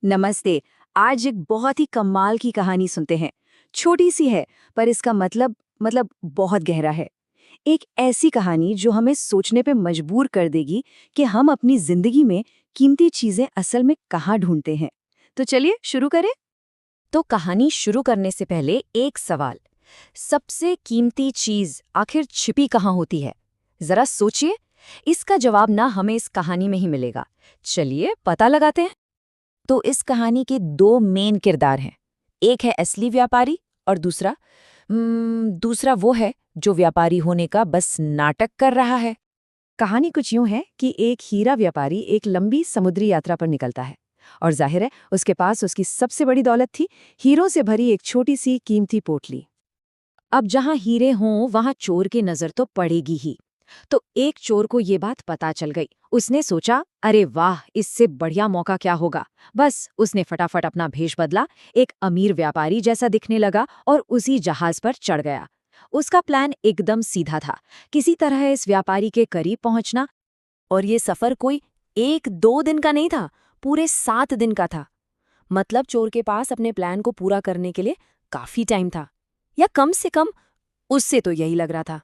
नमस्ते। आज एक बहुत ही कमाल की कहानी सुनते हैं। छोटी सी है, पर इसका मतलब बहुत गहरा है। एक ऐसी कहानी जो हमें सोचने पे मजबूर कर देगी कि हम अपनी जिंदगी में कीमती चीजें असल में कहाँ ढूंढते हैं। तो चलिए शुरू करें। तो कहानी शुरू करने से पहले एक सवाल। सबसे कीमती चीज आखिर छिपी कहाँ होती है? जरा सोचिए। इसका जवाब ना हमें इस कहानी में ही मिलेगा। चलिए पता लगाते हैं। तो इस कहानी के दो मेन किरदार हैं। एक है असली व्यापारी और दूसरा वो है जो व्यापारी होने का बस नाटक कर रहा है। कहानी कुछ यूं है कि एक हीरा व्यापारी एक लंबी समुद्री यात्रा पर निकलता है और जाहिर है उसके पास उसकी सबसे बड़ी दौलत थी, हीरों से भरी एक छोटी सी कीमती पोटली। अब जहां हीरे हों वहां चोर की नजर तो पड़ेगी ही। तो एक चोर को ये बात पता चल गई। उसने सोचा, अरे वाह, इससे बढ़िया मौका क्या होगा। बस उसने फटाफट अपना भेष बदला, एक अमीर व्यापारी जैसा दिखने लगा और उसी जहाज पर चढ़ गया। उसका प्लान एकदम सीधा था, किसी तरह इस व्यापारी के करीब पहुंचना। और ये सफर कोई 1-2 दिन का नहीं था, पूरे 7 दिन का था। मतलब चोर के पास अपने प्लान को पूरा करने के लिए काफी टाइम था, या कम से कम उससे तो यही लग रहा था।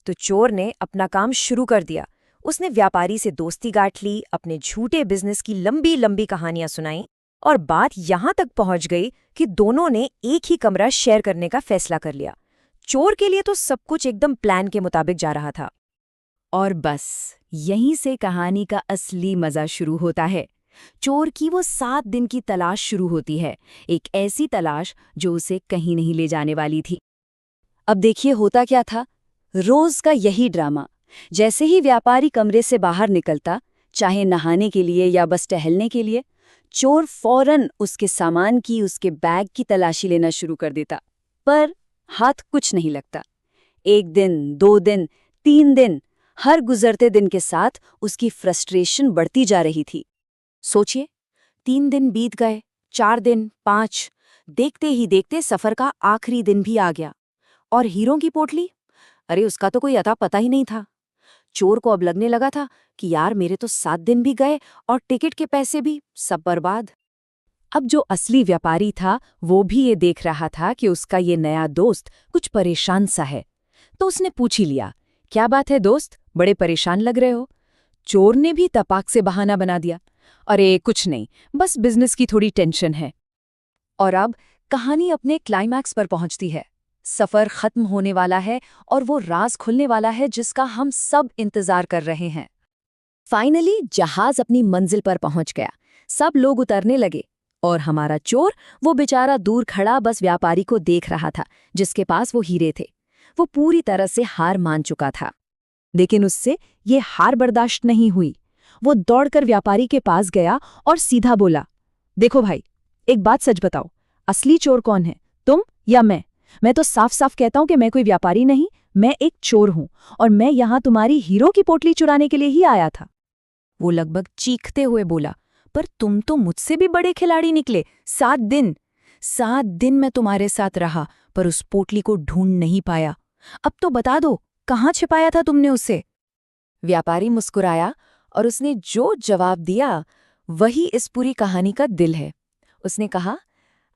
तो चोर ने अपना काम शुरू कर दिया। उसने व्यापारी से दोस्ती गांठ ली, अपने झूठे बिजनेस की लंबी लंबी कहानियां सुनाई, और बात यहां तक पहुंच गई कि दोनों ने एक ही कमरा शेयर करने का फैसला कर लिया। चोर के लिए तो सब कुछ एकदम प्लान के मुताबिक जा रहा था। और बस यहीं से कहानी का असली मजा शुरू होता है। चोर की वो 7 दिन की तलाश शुरू होती है, एक ऐसी तलाश जो उसे कहीं नहीं ले जाने वाली थी। अब देखिए होता क्या था। रोज का यही ड्रामा। जैसे ही व्यापारी कमरे से बाहर निकलता, चाहे नहाने के लिए या बस टहलने के लिए, चोर फौरन उसके सामान की, उसके बैग की तलाशी लेना शुरू कर देता। पर हाथ कुछ नहीं लगता। 1 दिन, 2 दिन, 3 दिन, हर गुजरते दिन के साथ उसकी फ्रस्ट्रेशन बढ़ती जा रही थी। सोचिए, 3 दिन बीत गए, 4 दिन, 5। देखते ही देखते सफर का आखिरी दिन भी आ गया। और हीरों की पोटली, अरे उसका तो कोई अता पता ही नहीं था। चोर को अब लगने लगा था कि यार मेरे तो 7 दिन भी गए और टिकट के पैसे भी सब बर्बाद। अब जो असली व्यापारी था वो भी ये देख रहा था कि उसका ये नया दोस्त कुछ परेशान सा है। तो उसने पूछ ही लिया, क्या बात है दोस्त, बड़े परेशान लग रहे हो? चोर ने भी तपाक से बहाना बना दिया, अरे कुछ नहीं, बस बिजनेस की थोड़ी टेंशन है। और अब कहानी अपने क्लाइमैक्स पर पहुंचती है। सफर खत्म होने वाला है और वो राज खुलने वाला है जिसका हम सब इंतजार कर रहे हैं। फाइनली जहाज अपनी मंजिल पर पहुंच गया। सब लोग उतरने लगे और हमारा चोर, वो बेचारा दूर खड़ा बस व्यापारी को देख रहा था जिसके पास वो हीरे थे। वो पूरी तरह से हार मान चुका था। लेकिन उससे ये हार बर्दाश्त नहीं हुई। वो दौड़कर व्यापारी के पास गया और सीधा बोला, देखो भाई, एक बात सच बताओ, असली चोर कौन है, तुम या मैं? मैं तो साफ साफ कहता हूं कि मैं कोई व्यापारी नहीं, मैं एक चोर हूं, और मैं यहां तुम्हारी हीरो की पोटली चुराने के लिए ही आया था। वो लगभग चीखते हुए बोला, पर तुम तो मुझसे भी बड़े खिलाड़ी निकले। 7 दिन मैं तुम्हारे साथ रहा, पर उस पोटली को ढूंढ नहीं पाया। अब तो बता दो, कहाँ छिपाया था तुमने उसे? व्यापारी मुस्कुराया और उसने जो जवाब दिया वही इस पूरी कहानी का दिल है। उसने कहा,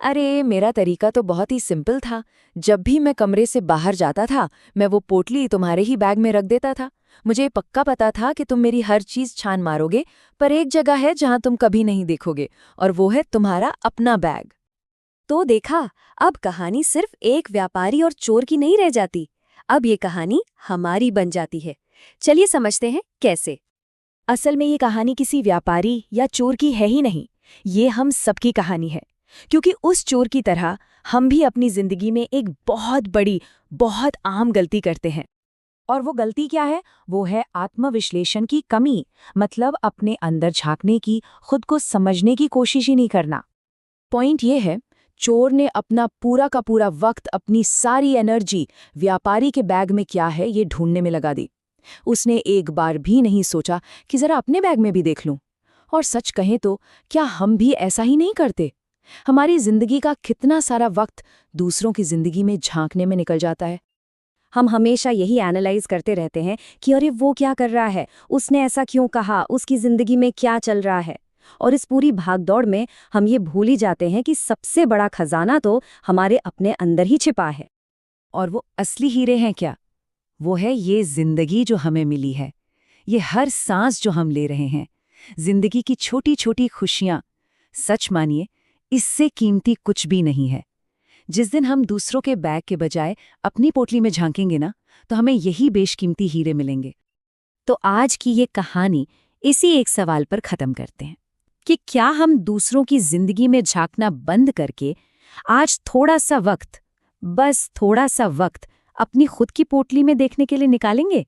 अरे मेरा तरीका तो बहुत ही सिंपल था। जब भी मैं कमरे से बाहर जाता था, मैं वो पोटली तुम्हारे ही बैग में रख देता था। मुझे पक्का पता था कि तुम मेरी हर चीज छान मारोगे, पर एक जगह है जहां तुम कभी नहीं देखोगे, और वो है तुम्हारा अपना बैग। तो देखा, अब कहानी सिर्फ एक व्यापारी और चोर की नहीं रह जाती। अब ये कहानी हमारी बन जाती है। चलिए समझते हैं कैसे। असल में ये कहानी किसी व्यापारी या चोर की है ही नहीं, ये हम सबकी कहानी है। क्योंकि उस चोर की तरह हम भी अपनी जिंदगी में एक बहुत बड़ी, बहुत आम गलती करते हैं। और वो गलती क्या है? वो है आत्मविश्लेषण की कमी। मतलब अपने अंदर झांकने की, खुद को समझने की कोशिश ही नहीं करना। पॉइंट ये है, चोर ने अपना पूरा का पूरा वक्त, अपनी सारी एनर्जी व्यापारी के बैग में क्या है ये ढूंढने में लगा दी। उसने एक बार भी नहीं सोचा कि जरा अपने बैग में भी देख लूं। और सच कहें तो क्या हम भी ऐसा ही नहीं करते? हमारी जिंदगी का कितना सारा वक्त दूसरों की जिंदगी में झांकने में निकल जाता है। हम हमेशा यही एनालाइज करते रहते हैं कि अरे वो क्या कर रहा है, उसने ऐसा क्यों कहा, उसकी जिंदगी में क्या चल रहा है। और इस पूरी भागदौड़ में हम ये भूल ही जाते हैं कि सबसे बड़ा खजाना तो हमारे अपने अंदर ही छिपा है। और वो असली हीरे हैं क्या? वो है ये जिंदगी जो हमें मिली है, ये हर सांस जो हम ले रहे हैं, जिंदगी की छोटी छोटी खुशियां। सच मानिए, इससे कीमती कुछ भी नहीं है। जिस दिन हम दूसरों के बैग के बजाय अपनी पोटली में झांकेंगे ना, तो हमें यही बेशकीमती हीरे मिलेंगे। तो आज की ये कहानी इसी एक सवाल पर खत्म करते हैं कि क्या हम दूसरों की जिंदगी में झांकना बंद करके आज थोड़ा सा वक्त, बस थोड़ा सा वक्त अपनी खुद की पोटली में देखने के लिए निकालेंगे?